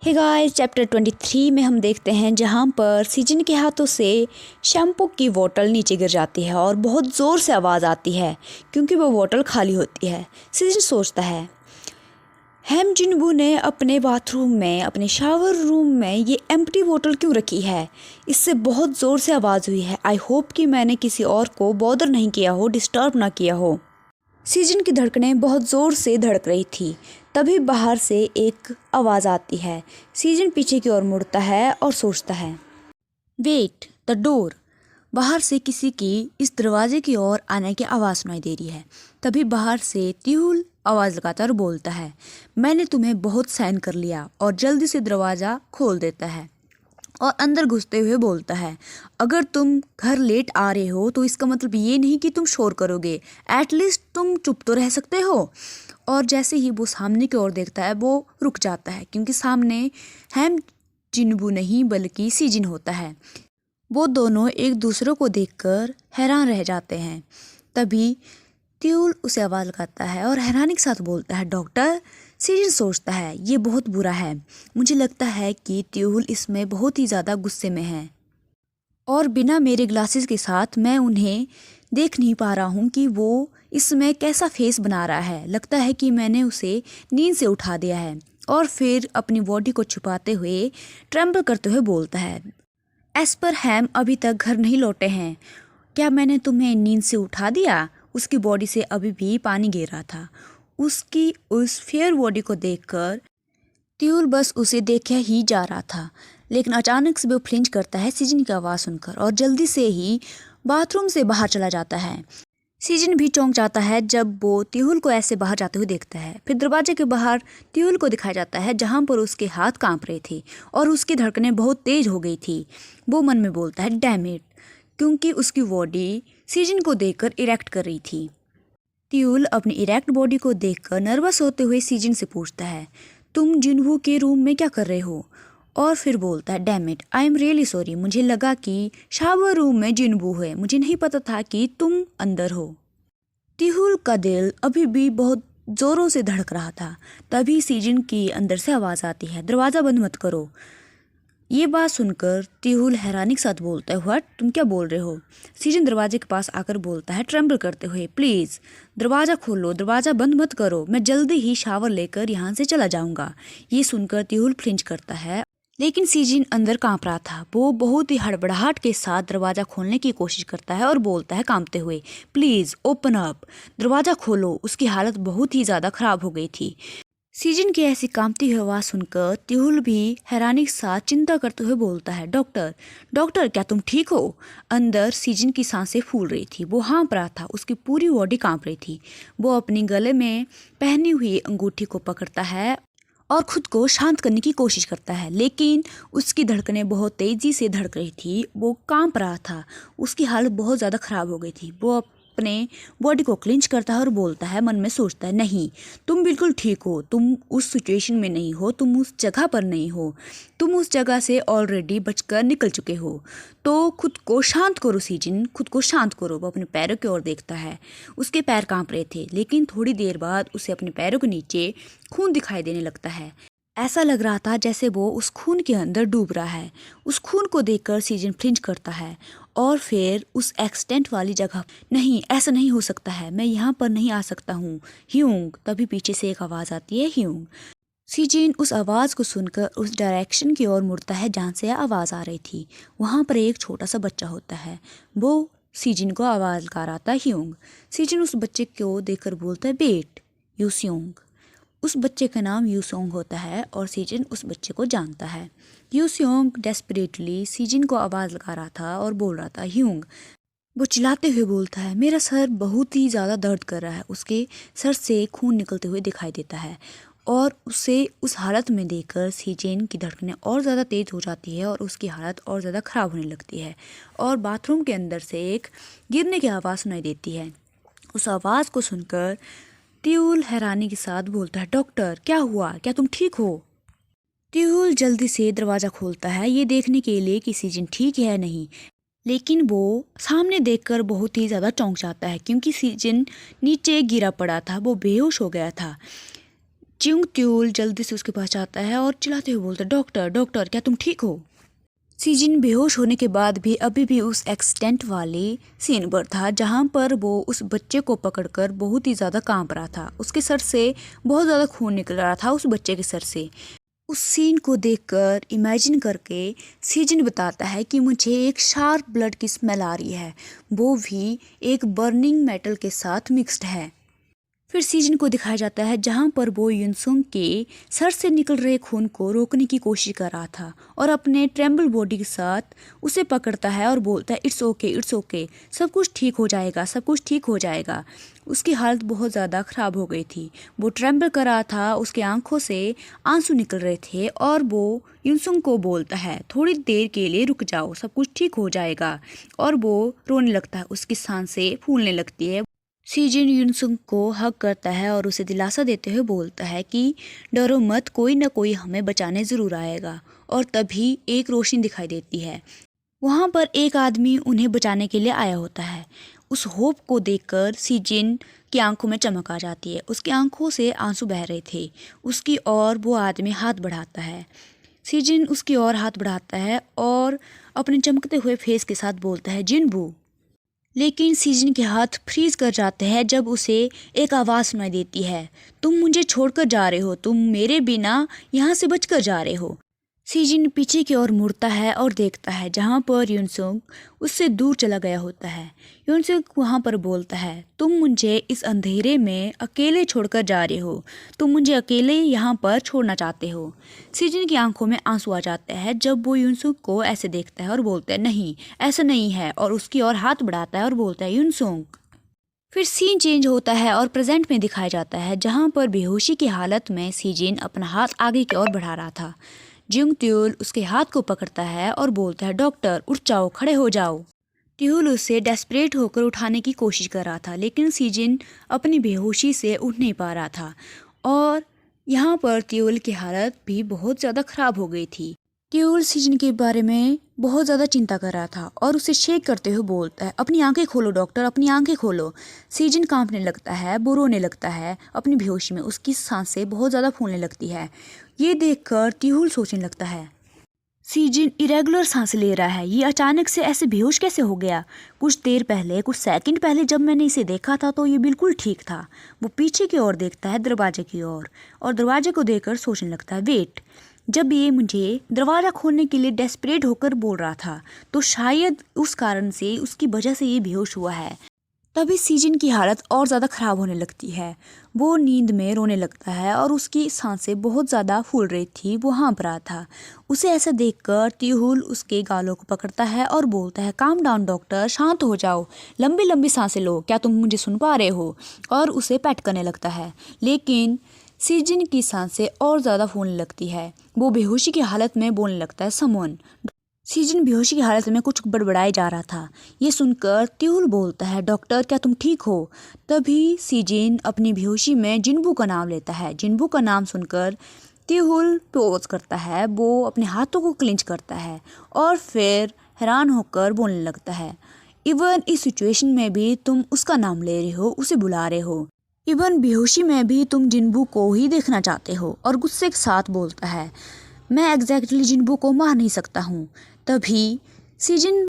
Hey guys, chapter 23 में हम देखते हैं जहाँ पर सीजन के हाथों से शैम्पू की बोतल नीचे गिर जाती है और बहुत ज़ोर से आवाज़ आती है क्योंकि वो बोतल खाली होती है। सीजन सोचता है हैम जिनबू ने अपने बाथरूम में, अपने शावर रूम में ये एम्प्टी बोतल क्यों रखी है। इससे बहुत ज़ोर से आवाज़ हुई है। आई होप कि मैंने किसी और को बॉदर नहीं किया हो, डिस्टर्ब ना किया हो। सीजन की धड़कनें बहुत ज़ोर से धड़क रही थी। तभी बाहर से एक आवाज़ आती है। सीजन पीछे की ओर मुड़ता है और सोचता है, वेट द डोर। बाहर से किसी की इस दरवाजे की ओर आने की आवाज़ सुनाई दे रही है। तभी बाहर से त्यूल आवाज़ लगाता और बोलता है, मैंने तुम्हें बहुत सहन कर लिया, और जल्दी से दरवाज़ा खोल देता है और अंदर घुसते हुए बोलता है, अगर तुम घर लेट आ रहे हो तो इसका मतलब ये नहीं कि तुम शोर करोगे, एटलीस्ट तुम चुप तो रह सकते हो। और जैसे ही वो सामने की ओर देखता है वो रुक जाता है क्योंकि सामने हैम जिनबू नहीं बल्कि सीजन होता है। वो दोनों एक दूसरे को देखकर हैरान रह जाते हैं। तभी त्यूल उसे आवाज़ लगाता है और हैरानी के साथ बोलता है, डॉक्टर। सीजन सोचता है, ये बहुत बुरा है। मुझे लगता है कि त्यूल इसमें बहुत ही ज़्यादा गुस्से में है और बिना मेरे ग्लासेस के साथ मैं उन्हें देख नहीं पा रहा हूँ कि वो इसमें कैसा फेस बना रहा है। लगता है कि मैंने उसे नींद से उठा दिया है। और फिर अपनी बॉडी को छुपाते हुए, ट्रेम्बल करते हुए बोलता है, एस पर हैम अभी तक घर नहीं लौटे हैं। क्या मैंने तुम्हें नींद से उठा दिया? उसकी बॉडी से अभी भी पानी गिर रहा था। उसकी उस फेयर बॉडी को देखकर त्यूल बस उसे देखा ही जा रहा था, लेकिन अचानक से वो फ्लिंच करता है सीजन की आवाज़ सुनकर और जल्दी से ही बाथरूम से बाहर चला जाता है। सीजन भी चौंक जाता है जब वो त्यूल को ऐसे बाहर जाते हुए देखता है। फिर दरवाजे के बाहर त्यूल को दिखाया जाता है जहाँ पर उसके हाथ कांप रहे थे और उसकी धड़कनें बहुत तेज हो गई थी। वो मन में बोलता है, डैम इट, क्योंकि उसकी बॉडी सीजन को देखकर इरेक्ट कर रही थी। त्यूल अपनी इरेक्ट बॉडी को देखकर नर्वस होते हुए सीजन से पूछता है, तुम जिनवू के रूम में क्या कर रहे हो? और फिर बोलता है, damn it, I am really sorry. मुझे लगा कि शावर रूम में जिनवू है, मुझे नहीं पता था कि तुम अंदर हो। त्यूल का दिल अभी भी बहुत जोरों से धड़क रहा था। तभी सीजन की अंदर से आवाज़ आती है, दरवाज़ा बंद मत करो। ये बात सुनकर त्यूल हैरानी के साथ बोलता है, व्हाट, तुम क्या बोल रहे हो? सीजन दरवाजे के पास आकर बोलता है, ट्रेम्बल करते हुए, प्लीज़ दरवाज़ा खोलो, दरवाज़ा बंद मत करो, मैं जल्दी ही शावर लेकर यहाँ से चला जाऊँगा। ये सुनकर त्यूल फ्लिंच करता है, लेकिन सीजन अंदर कांप रहा था। वो बहुत ही हड़बड़ाहट के साथ दरवाज़ा खोलने की कोशिश करता है और बोलता है कांपते हुए, प्लीज़ ओपन अप, दरवाज़ा खोलो। उसकी हालत बहुत ही ज़्यादा ख़राब हो गई थी। सीजन की ऐसी कांपती हुई आवाज़ सुनकर त्यूल भी हैरानी के साथ चिंता करते हुए बोलता है, डॉक्टर, डॉक्टर, क्या तुम ठीक हो? अंदर सीजन की सांसें फूल रही थी। वो हाँफ रहा था, उसकी पूरी बॉडी कांप रही थी। वो अपनी गले में पहनी हुई अंगूठी को पकड़ता है और खुद को शांत करने की कोशिश करता है, लेकिन उसकी धड़कनें बहुत तेज़ी से धड़क रही थी। वो कांप रहा था, उसकी हालत बहुत ज़्यादा ख़राब हो गई थी। वो अपने बॉडी को क्लिंच करता है और बोलता है, मन में सोचता है, नहीं, तुम बिल्कुल ठीक हो, तुम उस सिचुएशन में नहीं हो, तुम उस जगह पर नहीं हो, तुम उस जगह से ऑलरेडी बचकर निकल चुके हो। तो खुद को शांत करो सीजन, खुद को शांत करो। वो अपने पैरों की ओर देखता है। उसके पैर कांप रहे थे, लेकिन थोड़ी देर बाद उसे अपने पैरों के नीचे खून दिखाई देने लगता है। ऐसा लग रहा था जैसे वो उस खून के अंदर डूब रहा है। उस खून को देखकर सीजन फ्लिंच करता है और फिर उस एक्सीडेंट वाली जगह, नहीं, ऐसा नहीं हो सकता है, मैं यहाँ पर नहीं आ सकता हूँ, ह्यूंग। तभी पीछे से एक आवाज़ आती है, ह्यूंग। सीजन उस आवाज़ को सुनकर उस डायरेक्शन की ओर मुड़ता है जहाँ से आवाज़ आ रही थी। वहाँ पर एक छोटा सा बच्चा होता है। वो सीजन को आवाज़ लगा रहा था, ह्यूंग। सीजन उस बच्चे को देखकर बोलता है, बेट यूस्योंग। उस बच्चे का नाम यूसोंग होता है और सीजन उस बच्चे को जानता है। यूसोंग डेस्परेटली सीजन को आवाज़ लगा रहा था और बोल रहा था, ह्यूंग। वो चिल्लाते हुए बोलता है, मेरा सर बहुत ही ज़्यादा दर्द कर रहा है। उसके सर से खून निकलते हुए दिखाई देता है और उसे उस हालत में देखकर सीजन की धड़कनें और ज़्यादा तेज़ हो जाती है और उसकी हालत और ज़्यादा ख़राब होने लगती है। और बाथरूम के अंदर से एक गिरने की आवाज़ सुनाई देती है। उस आवाज़ को सुनकर त्यूल हैरानी के साथ बोलता है, डॉक्टर, क्या हुआ? क्या तुम ठीक हो? त्यूल जल्दी से दरवाज़ा खोलता है, ये देखने के लिए कि सीजन ठीक है या नहीं, लेकिन वो सामने देखकर बहुत ही ज़्यादा चौंक जाता है क्योंकि सीजन नीचे गिरा पड़ा था, वो बेहोश हो गया था। जिंग त्यूल जल्दी से उसके पास जाता है और चिल्लाते हुए बोलता है, डॉक्टर डॉक्टर क्या तुम ठीक हो? सीजिन बेहोश होने के बाद भी अभी भी उस एक्सीडेंट वाले सीन पर था जहाँ पर वो उस बच्चे को पकड़कर बहुत ही ज़्यादा कांप रहा था। उसके सर से बहुत ज़्यादा खून निकल रहा था उस बच्चे के सर से। उस सीन को देखकर इमेजिन करके सीजन बताता है कि मुझे एक शार्प ब्लड की स्मेल आ रही है, वो भी एक बर्निंग मेटल के साथ मिक्स्ड है। फिर सीजन को दिखाया जाता है जहां पर वो युनसुंग के सर से निकल रहे खून को रोकने की कोशिश कर रहा था और अपने ट्रेम्बल बॉडी के साथ उसे पकड़ता है और बोलता है, इट्स ओके, सब कुछ ठीक हो जाएगा, सब कुछ ठीक हो जाएगा। उसकी हालत बहुत ज़्यादा ख़राब हो गई थी, वो ट्रेम्बल कर रहा था, उसके आंखों से आंसू निकल रहे थे और वो युनसुंग को बोलता है, थोड़ी देर के लिए रुक जाओ, सब कुछ ठीक हो जाएगा। और वो रोने लगता है, उसकी सांसें फूलने लगती है। सीजिन युनसुंग को हक करता है और उसे दिलासा देते हुए बोलता है कि डरो मत, कोई ना कोई हमें बचाने ज़रूर आएगा। और तभी एक रोशनी दिखाई देती है, वहाँ पर एक आदमी उन्हें बचाने के लिए आया होता है। उस होप को देखकर सीजिन की आंखों में चमक आ जाती है, उसकी आंखों से आंसू बह रहे थे। उसकी ओर वो आदमी हाथ बढ़ाता है, सीजिन उसकी ओर हाथ बढ़ाता है और अपने चमकते हुए फेस के साथ बोलता है, जिनबू। लेकिन सीजन के हाथ फ्रीज कर जाते हैं जब उसे एक आवाज़ सुनाई देती है, तुम मुझे छोड़कर जा रहे हो, तुम मेरे बिना यहाँ से बचकर जा रहे हो। सीजिन पीछे की ओर मुड़ता है और देखता है जहाँ पर युनसुंग उससे दूर चला गया होता है। युनसुंग वहाँ पर बोलता है, तुम मुझे इस अंधेरे में अकेले छोड़कर जा रहे हो, तुम मुझे अकेले यहाँ पर छोड़ना चाहते हो। सीजिन की आंखों में आंसू आ जाते हैं जब वो युनसुंग को ऐसे देखता है और बोलता है, नहीं ऐसा नहीं है, और उसकी ओर हाथ बढ़ाता है और बोलता है, युनसुंग। फिर सीन चेंज होता है और प्रेजेंट में दिखाया जाता है जहाँ पर बेहोशी की हालत में सीजिन अपना हाथ आगे की ओर बढ़ा रहा था। जिंग त्यूल उसके हाथ को पकड़ता है और बोलता है, डॉक्टर उठ जाओ, खड़े हो जाओ। त्यूल उसे डेस्परेट होकर उठाने की कोशिश कर रहा था, लेकिन सीजिन अपनी बेहोशी से उठ नहीं पा रहा था और यहाँ पर त्यूल की हालत भी बहुत ज़्यादा ख़राब हो गई थी। त्यूल सीजन के बारे में बहुत ज़्यादा चिंता कर रहा था और उसे शेक करते हुए बोलता है, अपनी आंखें खोलो डॉक्टर, अपनी आंखें खोलो। सीजन कांपने लगता है, वो रोने लगता है अपनी बेहोशी में, उसकी सांसें बहुत ज़्यादा फूलने लगती है। ये देखकर त्यूल सोचने लगता है, सीजन इरेगुलर सांस ले रहा है, ये अचानक से ऐसे बेहोश कैसे हो गया? कुछ देर पहले, कुछ सेकंड पहले जब मैंने इसे देखा था तो ये बिल्कुल ठीक था। वो पीछे की ओर देखता है, दरवाजे की ओर, और दरवाजे को देखकर सोचने लगता है, वेट, जब ये मुझे दरवाज़ा खोलने के लिए डेस्परेट होकर बोल रहा था तो शायद उस कारण से, उसकी वजह से ये बेहोश हुआ है। तभी सीजन की हालत और ज़्यादा ख़राब होने लगती है, वो नींद में रोने लगता है और उसकी सांसें बहुत ज़्यादा फूल रही थी, वो हाँफ रहा था। उसे ऐसा देखकर त्यूल उसके गालों को पकड़ता है और बोलता है, काम डाउन डॉक्टर, शांत हो जाओ, लंबी लंबी सांसें लो, क्या तुम मुझे सुन पा रहे हो? और उसे पेट करने लगता है, लेकिन सीजन की सांसें और ज़्यादा फूलने लगती है। वो बेहोशी की हालत में बोलने लगता है, समवन। सीजन बेहोशी की हालत में कुछ बड़बड़ाए जा रहा था। ये सुनकर त्यूल बोलता है, डॉक्टर क्या तुम ठीक हो? तभी सीजन अपनी बेहोशी में जिनबू का नाम लेता है। जिनबू का नाम सुनकर त्यूल पोज करता है, वो अपने हाथों को क्लिंच करता है और फिर हैरान होकर बोलने लगता है, इवन इस सिचुएशन में भी तुम उसका नाम ले रहे हो, उसे बुला रहे हो, इवन बेहोशी में भी तुम जिनबू को ही देखना चाहते हो। और गुस्से के साथ बोलता है, मैं एग्जैक्टली जिनबू को मार नहीं सकता हूँ। तभी सीजन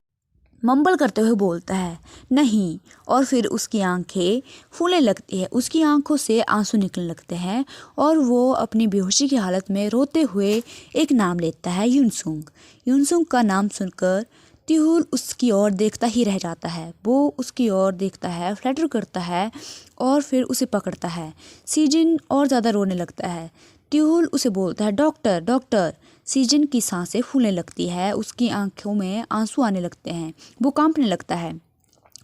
मम्बल करते हुए बोलता है, नहीं, और फिर उसकी आंखें फूलने लगती है, उसकी आंखों से आंसू निकलने लगते हैं और वो अपनी बेहोशी की हालत में रोते हुए एक नाम लेता है, युनसुंग। युनसुंग का नाम सुनकर त्यूल उसकी ओर देखता ही रह जाता है, वो उसकी ओर देखता है, फ्लैटर करता है और फिर उसे पकड़ता है। सीजन और ज़्यादा रोने लगता है। त्यूल उसे बोलता है, डॉक्टर डॉक्टर। सीजन की सांसें फूलने लगती है, उसकी आंखों में आंसू आने लगते हैं, वो कांपने लगता है।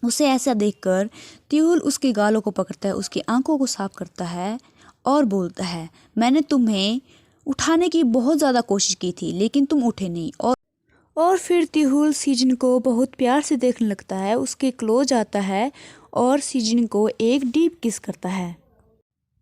उसे ऐसा देखकर त्यूल उसके गालों को पकड़ता है, उसकी आंखों को साफ करता है और बोलता है, मैंने तुम्हें उठाने की बहुत ज़्यादा कोशिश की थी लेकिन तुम उठे नहीं। और फिर त्यूल सीजन को बहुत प्यार से देखने लगता है, उसके क्लोज आता है और सीजन को एक डीप किस करता है।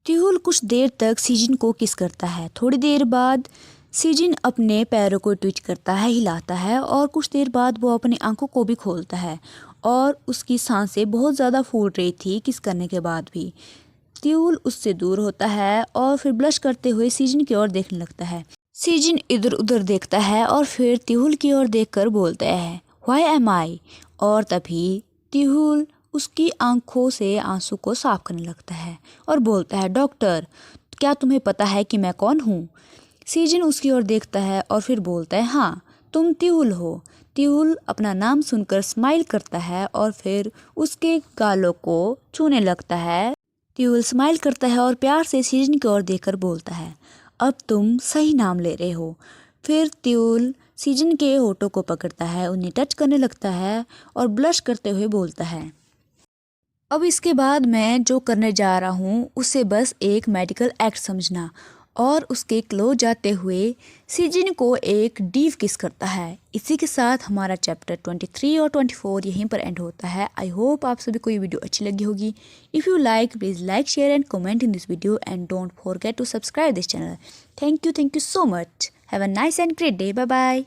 त्यूल कुछ देर तक सीजन को किस करता है। थोड़ी देर बाद सीजन अपने पैरों को ट्विच करता है, हिलाता है और कुछ देर बाद वो अपनी आंखों को भी खोलता है और उसकी सांसें बहुत ज़्यादा फूल रही थी किस करने के बाद भी। त्यूल उससे दूर होता है और फिर ब्लश करते हुए सीजन की ओर देखने लगता है। सीजन इधर उधर देखता है और फिर त्यूल की ओर देखकर बोलता है व्हाई एम आई, और तभी त्यूल उसकी आंखों से आंसू को साफ करने लगता है और बोलता है डॉक्टर, क्या तुम्हें पता है कि मैं कौन हूँ? सीजन उसकी ओर देखता है और फिर बोलता है हाँ, तुम त्यूल हो। त्यूल अपना नाम सुनकर स्माइल करता है और फिर उसके गालों को छूने लगता है। त्यूल स्माइल करता है और प्यार से सीजन की ओर देखकर बोलता है अब तुम सही नाम ले रहे हो। फिर त्यूल सीजन के होठों को पकड़ता है, उन्हें टच करने लगता है और ब्लश करते हुए बोलता है अब इसके बाद मैं जो करने जा रहा हूँ उसे बस एक मेडिकल एक्ट समझना। और उसके क्लोज जाते हुए सीजन को एक डीप किस करता है। इसी के साथ हमारा चैप्टर 23 और 24 यहीं पर एंड होता है। आई होप आप सभी को ये वीडियो अच्छी लगी होगी। If you like please like share and comment in this video and don't forget to subscribe this channel. Thank you so much. Have a nice and great day. Bye bye.